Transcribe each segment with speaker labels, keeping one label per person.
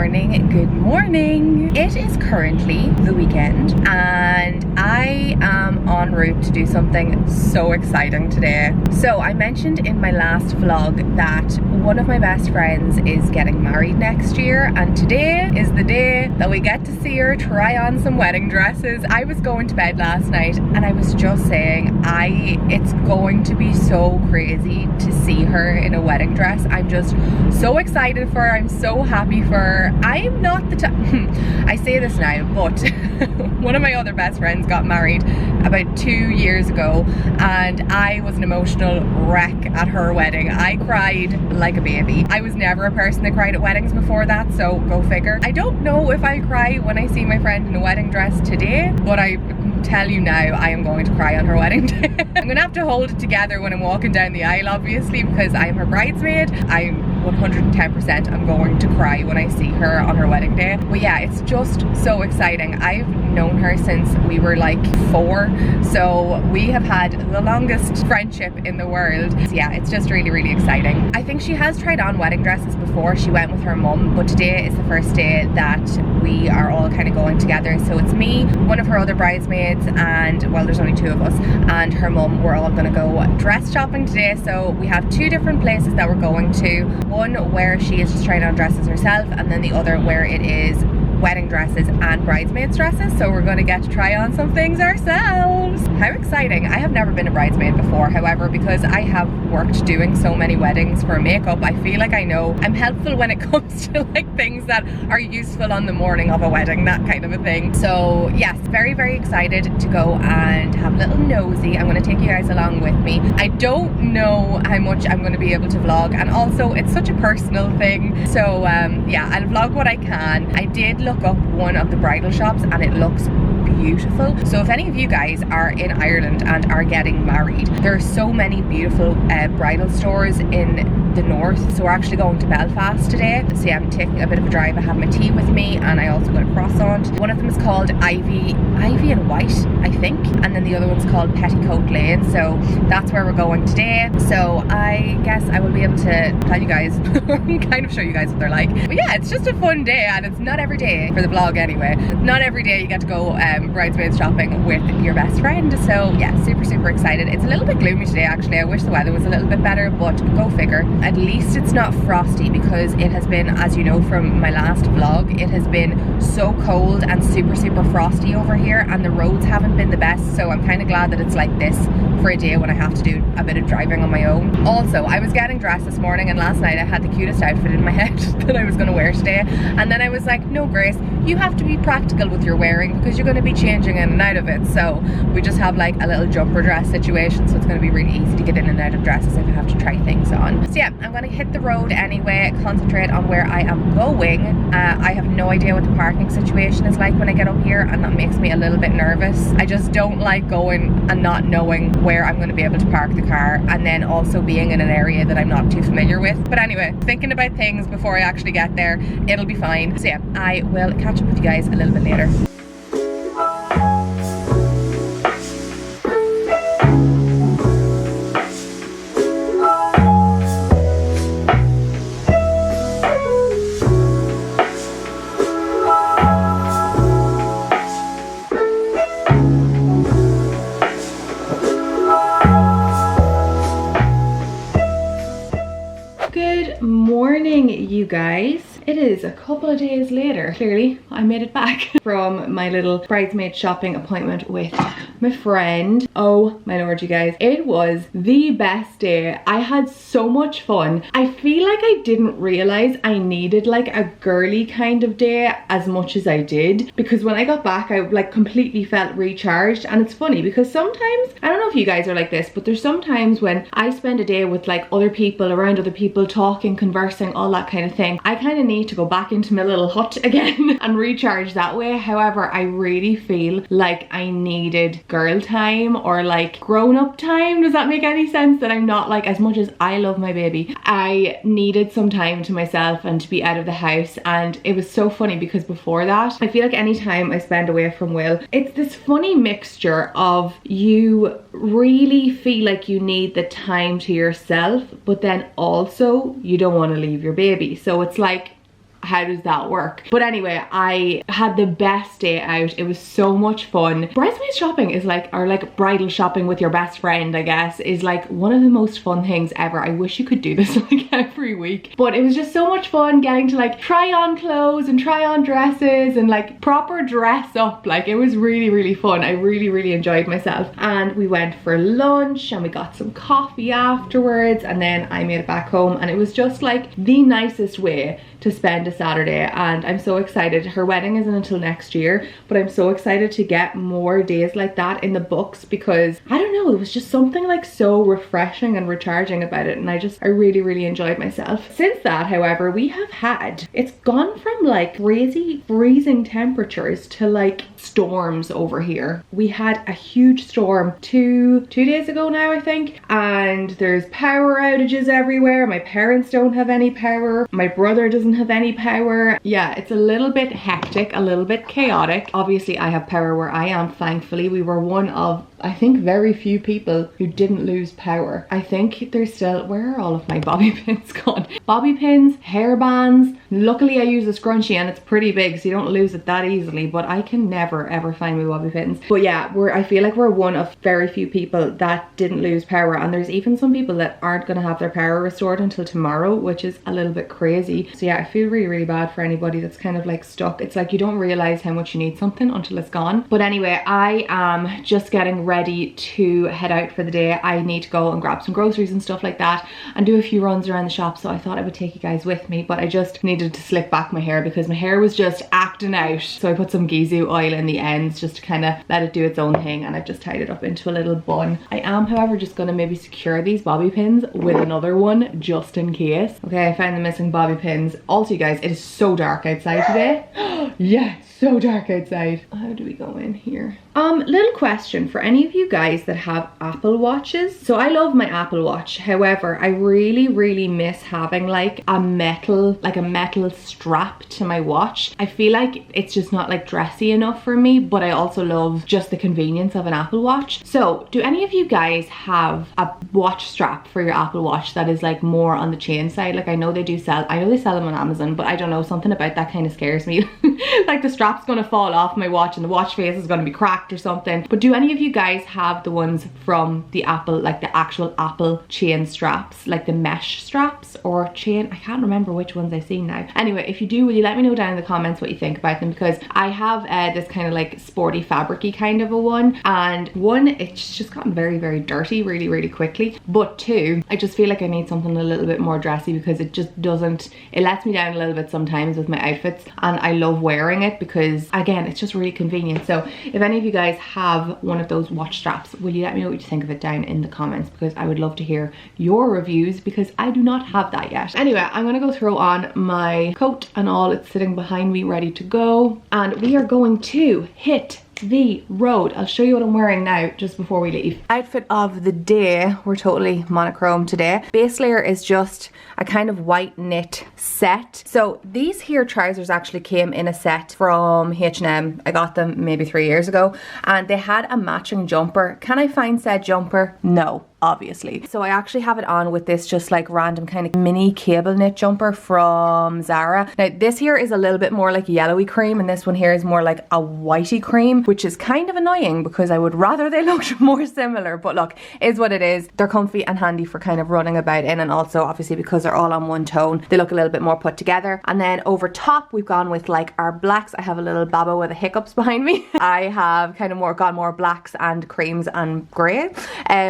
Speaker 1: morning, good morning. It is currently the weekend and I am en route to do something so exciting today. So I mentioned in my last vlog that one of my best friends is getting married next year, and today is the day that we get to see her try on some wedding dresses. I was going to bed last night and I was just saying it's going to be so crazy to see her in a wedding dress. I'm just so excited for her. I'm so happy for her. I'm not the type I say this now, but one of my other best friends got married about 2 years ago and I was an emotional wreck at her wedding. I cried like a baby. I was never a person that cried at weddings before that, so go figure. I don't know if I'll cry when I see my friend in a wedding dress today, but I tell you now, I am going to cry on her wedding day. I'm gonna have to hold it together when I'm walking down the aisle, obviously, because I am her bridesmaid. I'm 110% I'm going to cry when I see her on her wedding day. But yeah, it's just so exciting. I've known her since we were like 4, so we have had the longest friendship in the world. So yeah, it's just really, really exciting. I think she has tried on wedding dresses before. She went with her mum, but today is the first day that we are all kind of going together. So it's me, one of her other bridesmaids, and well, there's only 2 of us, and her mum. We're all gonna go dress shopping today. So we have 2 different places that we're going to. One where she is just trying on dresses herself, and then the other where it is wedding dresses and bridesmaids dresses. So we're going to get to try on some things ourselves. How exciting. I have never been a bridesmaid before, however, because I have worked doing so many weddings for makeup, I feel like I know I'm helpful when it comes to like things that are useful on the morning of a wedding, that kind of a thing. So yes, very, very excited to go and have a little nosy. I'm going to take you guys along with me. I don't know how much I'm going to be able to vlog, and also it's such a personal thing, so yeah, I'll vlog what I can. I did look up one of the bridal shops and it looks beautiful. So if any of you guys are in Ireland and are getting married, there are so many beautiful bridal stores in the north. So we're actually going to Belfast today. So yeah, I'm taking a bit of a drive. I have my tea with me and I also got a croissant. One of them is called Ivy and White, I think, and then the other one's called Petticoat Lane. So that's where we're going today. So I guess I will be able to tell you guys kind of show you guys what they're like. But yeah, it's just a fun day, and it's not every day, for the vlog anyway, it's not every day you get to go bridesmaids shopping with your best friend. So yeah, super, super excited. It's a little bit gloomy today actually. I wish the weather was a little bit better, but go figure. At least it's not frosty, because it has been, as you know from my last vlog, it has been so cold and super, super frosty over here, and the roads haven't been the best. So I'm kind of glad that it's like this for a day when I have to do a bit of driving on my own. Also, I was getting dressed this morning, and last night I had the cutest outfit in my head that I was going to wear today, and then I was like, no Grace, you have to be practical with your wearing because you're going to be changing in and out of it. So we just have like a little jumper dress situation, so it's going to be really easy to get in and out of dresses if I have to try things on. So yeah, I'm going to hit the road anyway, concentrate on where I am going. I have no idea what the parking situation is like when I get up here, and that makes me a little bit nervous. I just don't like going and not knowing where I'm going to be able to park the car, and then also being in an area that I'm not too familiar with. But anyway, thinking about things before I actually get there, it'll be fine. So yeah, I will catch up with you guys a little bit later. Good morning, you guys. It is a couple of days later. Clearly, I made it back from my little bridesmaid shopping appointment with my friend. Oh my lord, you guys. It was the best day. I had so much fun. I feel like I didn't realize I needed like a girly kind of day as much as I did, because when I got back, I like completely felt recharged. And it's funny because sometimes, I don't know if you guys are like this, but there's sometimes when I spend a day with like other people, around other people, talking, conversing, all that kind of thing, I kind of need to go back into my little hut again and recharge that way. However, I really feel like I needed girl time, or like grown-up time. Does that make any sense? That I'm not like, as much as I love my baby, I needed some time to myself and to be out of the house. And it was so funny because before that, I feel like any time I spend away from Will, it's this funny mixture of you really feel like you need the time to yourself, but then also you don't want to leave your baby. So it's like how does that work? But anyway, I had the best day out. It was so much fun. Bridesmaid shopping is like, or like bridal shopping with your best friend, I guess, is like one of the most fun things ever. I wish you could do this like every week, but it was just so much fun getting to like try on clothes and try on dresses and like proper dress up. Like it was really, really fun. I really, really enjoyed myself. And we went for lunch and we got some coffee afterwards, and then I made it back home, and it was just like the nicest way to spend a Saturday. And I'm so excited. Her wedding isn't until next year, but I'm so excited to get more days like that in the books, because I don't know, it was just something like so refreshing and recharging about it, and I really, really enjoyed myself. Since that, however, we have had, it's gone from like crazy freezing temperatures to like storms over here. We had a huge storm two days ago now, I think, and there's power outages everywhere. My parents don't have any power. My brother doesn't have any power. Yeah, it's a little bit hectic, a little bit chaotic. Obviously I have power where I am, thankfully. We were one of, I think, very few people who didn't lose power. I think there's still, where are all of my bobby pins gone? Bobby pins, hair bands. Luckily I use a scrunchie and it's pretty big, so you don't lose it that easily, but I can never ever find my bobby pins. But yeah, I feel like we're one of very few people that didn't lose power, and there's even some people that aren't going to have their power restored until tomorrow, which is a little bit crazy. So yeah, I feel really, really bad for anybody that's kind of like stuck. It's like you don't realize how much you need something until it's gone. But anyway, I am just getting ready to head out for the day. I need to go and grab some groceries and stuff like that and do a few runs around the shop, so I thought I would take you guys with me, but I just needed to slick back my hair because my hair was just acting out. So I put some Gizu oil in the ends just to kind of let it do its own thing, and I've just tied it up into a little bun. I am, however, just going to maybe secure these bobby pins with another one just in case. Okay, I found the missing bobby pins. Also, you guys, it is so dark outside today. Yeah, it's so dark outside. How do we go in here? Little question for any of you guys that have Apple Watches. So I love my Apple Watch. However, I really, really miss having like a metal strap to my watch. I feel like it's just not like dressy enough for me, but I also love just the convenience of an Apple Watch. So do any of you guys have a watch strap for your Apple Watch that is like more on the chain side? Like I know they sell them on Amazon, but I don't know, something about that kind of scares me. Like the strap's gonna fall off my watch and the watch face is gonna be cracked or something. But do any of you guys have the ones from the Apple, like the actual Apple chain straps, like the mesh straps or chain? I can't remember which ones I've seen now. Anyway, if you do, will you let me know down in the comments what you think about them, because I have this kind of like sporty fabricy kind of a one, and one, it's just gotten very, very dirty really, really quickly, but two, I just feel like I need something a little bit more dressy because it just doesn't, it lets me down a little bit sometimes with my outfits, and I love wearing it because again, it's just really convenient. So if any of you guys have one of those watch straps, will you let me know what you think of it down in the comments, because I would love to hear your reviews because I do not have that yet. Anyway, I'm gonna go throw on my coat and all. It's sitting behind me ready to go, and we are going to hit the road. I'll show you what I'm wearing now just before we leave. Outfit of the day, we're totally monochrome today. Base layer is just a kind of white knit set. So these here trousers actually came in a set from H&M. I got them maybe 3 years ago, and they had a matching jumper. Can I find said jumper? No, obviously. So I actually have it on with this just like random kind of mini cable knit jumper from Zara. Now this here is a little bit more like yellowy cream, and this one here is more like a whitey cream, which is kind of annoying because I would rather they looked more similar, but look, is what it is. They're comfy and handy for kind of running about in, and also obviously because they're all on one tone, they look a little bit more put together. And then over top we've gone with like our blacks. I have a little baba with the hiccups behind me. I have kind of gone more blacks and creams and grey.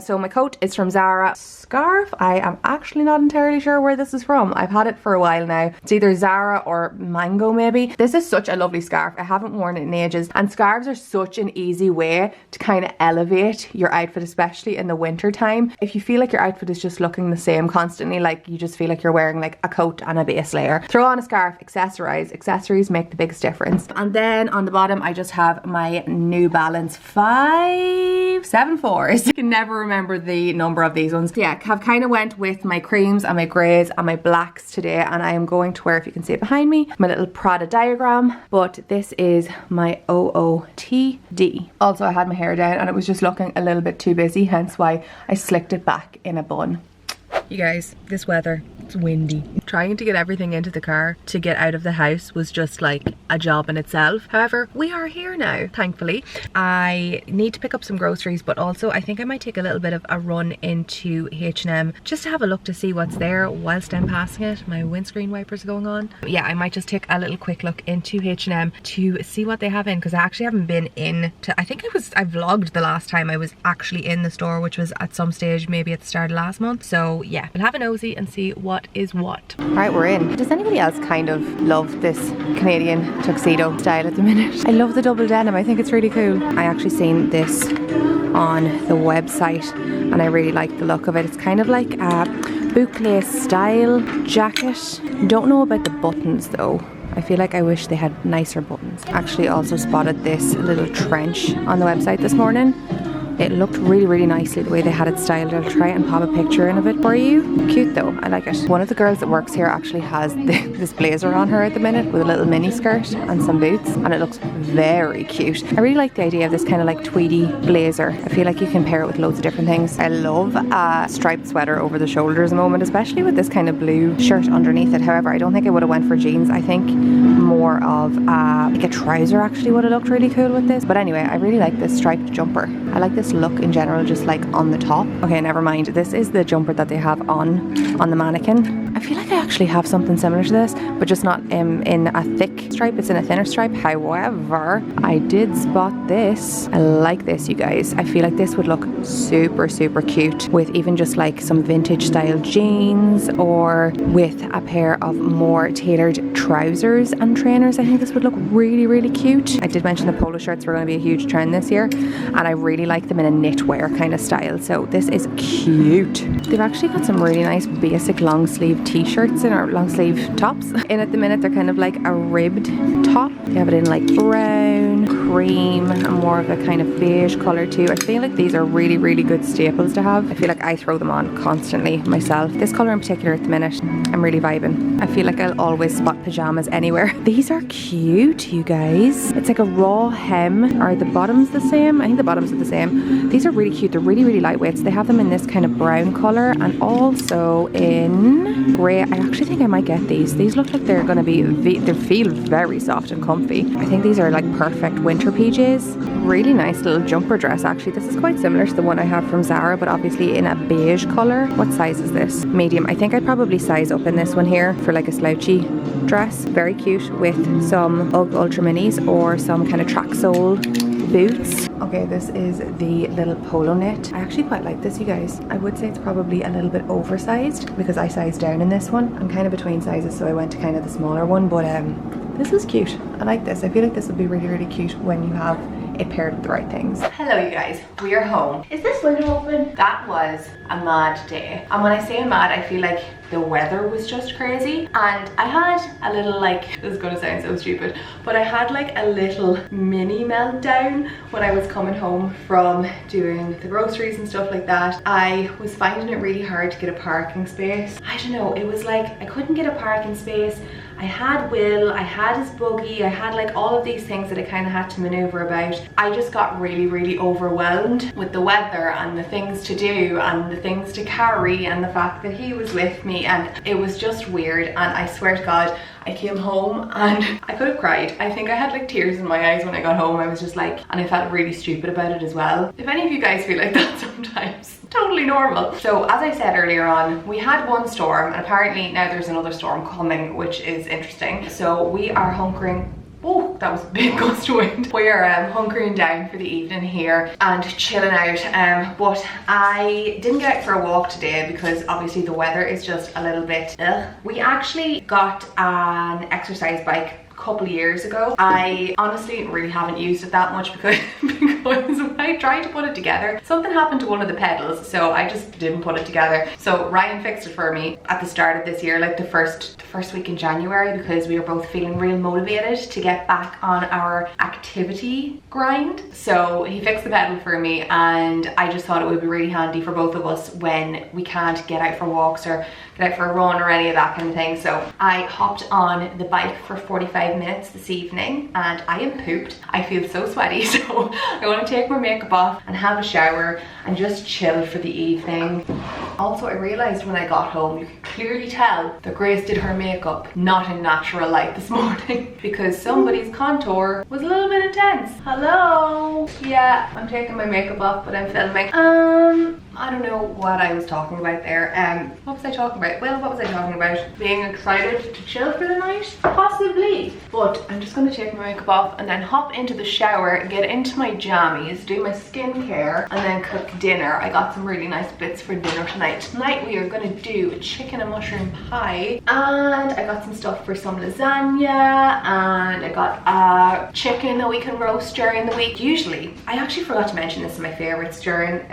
Speaker 1: So my coat is from Zara. Scarf, I am actually not entirely sure where this is from. I've had it for a while now. It's either Zara or Mango maybe. This is such a lovely scarf. I haven't worn it in ages, and scarves are such an easy way to kind of elevate your outfit, especially in the winter time. If you feel like your outfit is just looking the same constantly, like you just feel like you're wearing like a coat and a base layer, throw on a scarf, accessorize. Accessories make the biggest difference. And then on the bottom I just have my New Balance 574s. I can never remember the number of these ones. Yeah, I've kind of went with my creams and my greys and my blacks today, and I am going to wear, if you can see it behind me, my little Prada diagram, but this is my OOTD. Also, I had my hair down and it was just looking a little bit too busy, hence why I slicked it back in a bun. You guys, this weather It's windy. Trying to get everything into the car to get out of the house was just like a job in itself. However, we are here now, thankfully. I need to pick up some groceries, but also I think I might take a little bit of a run into H&M just to have a look to see what's there whilst I'm passing it. My windscreen wipers are going on. Yeah, I might just take a little quick look into H&M to see what they have in, because I actually haven't been in to, I vlogged the last time I was actually in the store, which was at some stage maybe at the start of last month. So yeah, we'll have a nosy and see what is what. Alright, we're in. Does anybody else kind of love this Canadian tuxedo style at the minute? I love the double denim. I think it's really cool. I actually seen this on the website and I really like the look of it. It's kind of like a boucle style jacket. Don't know about the buttons though. I feel like I wish they had nicer buttons. Actually also spotted this little trench on the website this morning. It looked really, really nicely the way they had it styled. I'll try and pop a picture in of it for you. Cute though, I like it. One of the girls that works here actually has this blazer on her at the minute with a little mini skirt and some boots, and it looks very cute. I really like the idea of this kind of like tweedy blazer. I feel like you can pair it with loads of different things. I love a striped sweater over the shoulders at the moment, especially with this kind of blue shirt underneath it. However, I don't think I would have went for jeans. I think more of like a trouser actually would have looked really cool with this. But anyway, I really like this striped jumper. I like this look in general, just like on the top. Okay, never mind. This is the jumper that they have on the mannequin. I feel like I actually have something similar to this, but just not in a thick stripe. It's in a thinner stripe. However, I did spot this. I like this, you guys. I feel like this would look super, super cute with even just like some vintage style jeans or with a pair of more tailored trousers and trainers. I think this would look really, really cute. I did mention the polo shirts were going to be a huge trend this year, and I really like them in a knitwear kind of style. So this is cute. They've actually got some really nice basic long sleeve t-shirts in, or long sleeve tops in at the minute. They're kind of like a ribbed top. They have it in like brown, cream, and more of a kind of beige color too. I feel like these are really, really good staples to have. I feel like I throw them on constantly myself. This color in particular at the minute, I'm really vibing. I feel like I'll always spot pajamas anywhere. These are cute, you guys. It's like a raw hem. Are the bottoms the same? I think the bottoms are the same. These are really cute. They're really, really lightweight. So they have them in this kind of brown color and also in grey. I actually think I might get these. These look like they're going to be, they feel very soft and comfy. I think these are like perfect winter PJs. Really nice little jumper dress actually. This is quite similar to the one I have from Zara, but obviously in a beige color. What size is this? Medium. I think I'd probably size up in this one here for like a slouchy dress. Very cute with some UGG Ultra Minis or some kind of track sole boots. Okay, this is the little polo knit. I actually quite like this, you guys. I would say it's probably a little bit oversized because I sized down in this one. I'm kind of between sizes, so I went to kind of the smaller one, but this is cute. I like this. I feel like this would be really, really cute when you have it paired with the right things. Hello you guys, we are home. Is this window open? That was a mad day. And when I say mad, I feel like the weather was just crazy. And I had a little like, this is gonna sound so stupid, but I had like a little mini meltdown when I was coming home from doing the groceries and stuff like that. I was finding it really hard to get a parking space. I don't know, it was like I couldn't get a parking space. I had Will, I had his buggy, I had like all of these things that I kind of had to maneuver about. I just got really, really overwhelmed with the weather and the things to do and the things to carry and the fact that he was with me, and it was just weird. And I swear to God, I came home and I could have cried. I think I had like tears in my eyes when I got home. I was just like, and I felt really stupid about it as well. If any of you guys feel like that sometimes, totally normal. So as I said earlier on, we had one storm and apparently now there's another storm coming, which is interesting. So we are hunkering. Oh, that was a big gust of wind. We are hunkering down for the evening here and chilling out. But I didn't get out for a walk today because obviously the weather is just a little bit ugh. We actually got an exercise bike couple of years ago. I honestly really haven't used it that much because when I tried to put it together, something happened to one of the pedals, so I just didn't put it together. So Ryan fixed it for me at the start of this year, like the first week in January, because we were both feeling real motivated to get back on our activity grind. So he fixed the pedal for me, and I just thought it would be really handy for both of us when we can't get out for walks or get out for a run or any of that kind of thing. So I hopped on the bike for 45 minutes this evening and I am pooped. I feel so sweaty, so I want to take my makeup off and have a shower and just chill for the evening. Also, I realized when I got home, you could clearly tell that Grace did her makeup not in natural light this morning because somebody's contour was a little bit intense. Hello. Yeah, I'm taking my makeup off, but I'm filming. I don't know what I was talking about there. What was I talking about? Well, what was I talking about? Being excited to chill for the night? Possibly. But I'm just gonna take my makeup off and then hop into the shower, get into my jammies, do my skincare, and then cook dinner. I got some really nice bits for dinner tonight. Tonight we are gonna do a chicken and mushroom pie, and I got some stuff for some lasagna, and I got chicken that we can roast during the week. Usually, I actually forgot to mention this in my favorites during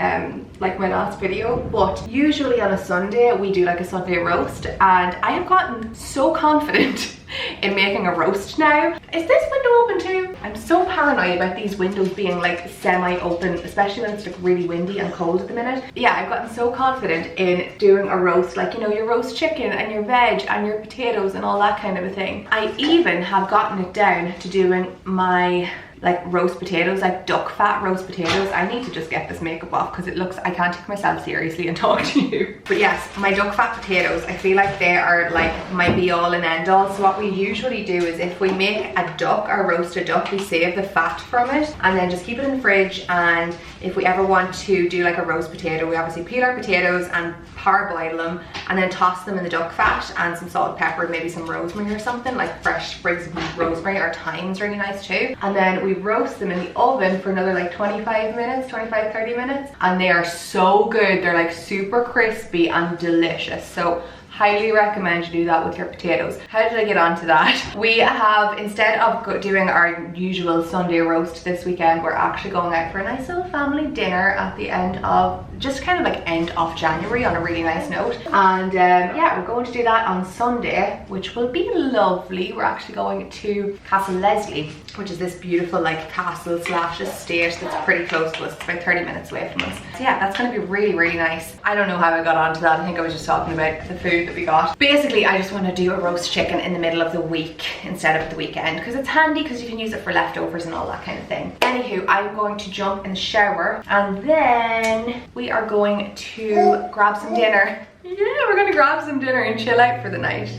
Speaker 1: like my last video, but usually on a Sunday we do like a Sunday roast, and I have gotten so confident in making a roast now. Is this window open too? I'm so paranoid about these windows being like semi-open, especially when it's like really windy and cold at the minute. Yeah, I've gotten so confident in doing a roast, like, you know, your roast chicken and your veg and your potatoes and all that kind of a thing. I even have gotten it down to doing my like roast potatoes, like duck fat roast potatoes. I need to just get this makeup off because it looks, I can't take myself seriously and talk to you. But yes, my duck fat potatoes, I feel like they are like my be all and end all. So what we usually do is if we make a duck or roast a duck, we save the fat from it and then just keep it in the fridge. And if we ever want to do like a roast potato, we obviously peel our potatoes and parboil them and then toss them in the duck fat and some salt, pepper, maybe some rosemary or something, like fresh sprigs of rosemary or thyme's really nice too. And then we roast them in the oven for another like 25 minutes, 25-30 minutes, and they are so good. They're like super crispy and delicious. So highly recommend you do that with your potatoes. How did I get onto that? We have, instead of doing our usual Sunday roast this weekend, we're actually going out for a nice little family dinner at the end of, just kind of like end of January on a really nice note. And yeah, we're going to do that on Sunday, which will be lovely. We're actually going to Castle Leslie, which is this beautiful like castle slash estate that's pretty close to us. It's about 30 minutes away from us. So yeah, that's gonna be really, really nice. I don't know how I got onto that. I think I was just talking about the food that we got. Basically, I just want to do a roast chicken in the middle of the week instead of the weekend because it's handy because you can use it for leftovers and all that kind of thing. Anywho, I'm going to jump in the shower and then we are going to grab some dinner. Yeah, we're gonna grab some dinner and chill out for the night.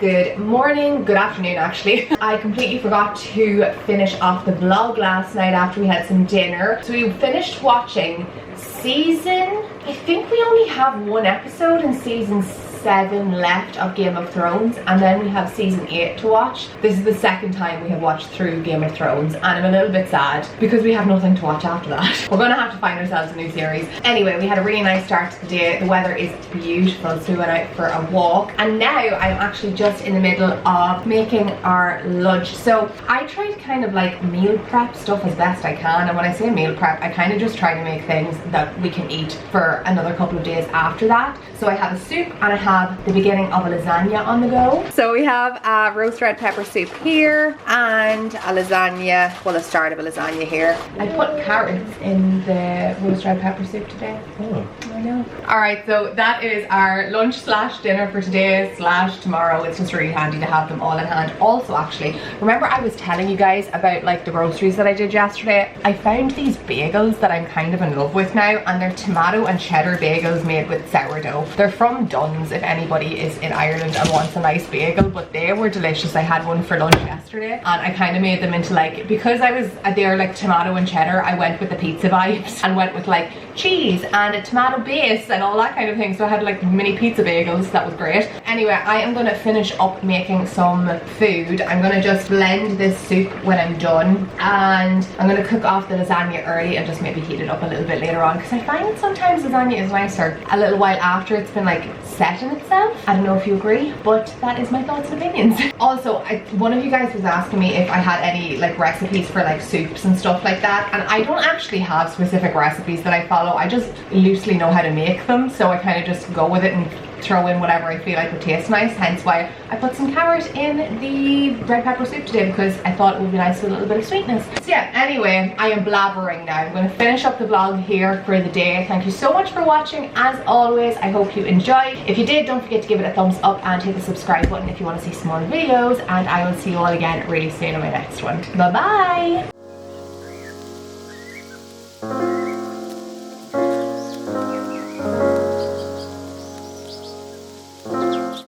Speaker 1: Good morning, good afternoon actually. I completely forgot to finish off the vlog last night after we had some dinner. So we finished watching season, I think we only have one episode in season 7 left of Game of Thrones, and then we have season 8 to watch. This is the second time we have watched through Game of Thrones, and I'm a little bit sad because we have nothing to watch after that. We're gonna have to find ourselves a new series. Anyway, we had a really nice start to the day. The weather is beautiful, so we went out for a walk, and now I'm actually just in the middle of making our lunch. So I try to kind of like meal prep stuff as best I can, and when I say meal prep, I kind of just try to make things that we can eat for another couple of days after that. So I have a soup and I have the beginning of a lasagna on the go. So we have a roast red pepper soup here and a lasagna, well, a start of a lasagna here. I put carrots in the roast red pepper soup today. Oh. I know. Alright, so that is our lunch slash dinner for today slash tomorrow. It's just really handy to have them all in hand. Also, actually, remember I was telling you guys about like the groceries that I did yesterday? I found these bagels that I'm kind of in love with now, and they're tomato and cheddar bagels made with sourdough. They're from Dunn's if anybody is in Ireland and wants a nice bagel, but they were delicious. I had one for lunch yesterday and I kind of made them into like, because they're like tomato and cheddar, I went with the pizza vibes and went with like cheese and a tomato base and all that kind of thing. So I had like mini pizza bagels. That was great. Anyway, I am going to finish up making some food. I'm going to just blend this soup when I'm done, and I'm going to cook off the lasagna early and just maybe heat it up a little bit later on, because I find sometimes lasagna is nicer a little while after it's been like set in itself. I don't know if you agree, but that is my thoughts and opinions. Also, one of you guys was asking me if I had any like recipes for like soups and stuff like that, and I don't actually have specific recipes that I follow. I just loosely know how to make them, so I kind of just go with it and throw in whatever I feel like would taste nice, hence why I put some carrot in the red pepper soup today, because I thought it would be nice with a little bit of sweetness. So yeah, anyway, I am blabbering now. I'm going to finish up the vlog here for the day. Thank you so much for watching. As always, I hope you enjoyed. If you did, don't forget to give it a thumbs up and hit the subscribe button if you want to see some more videos, and I will see you all again really soon in my next one. Bye bye.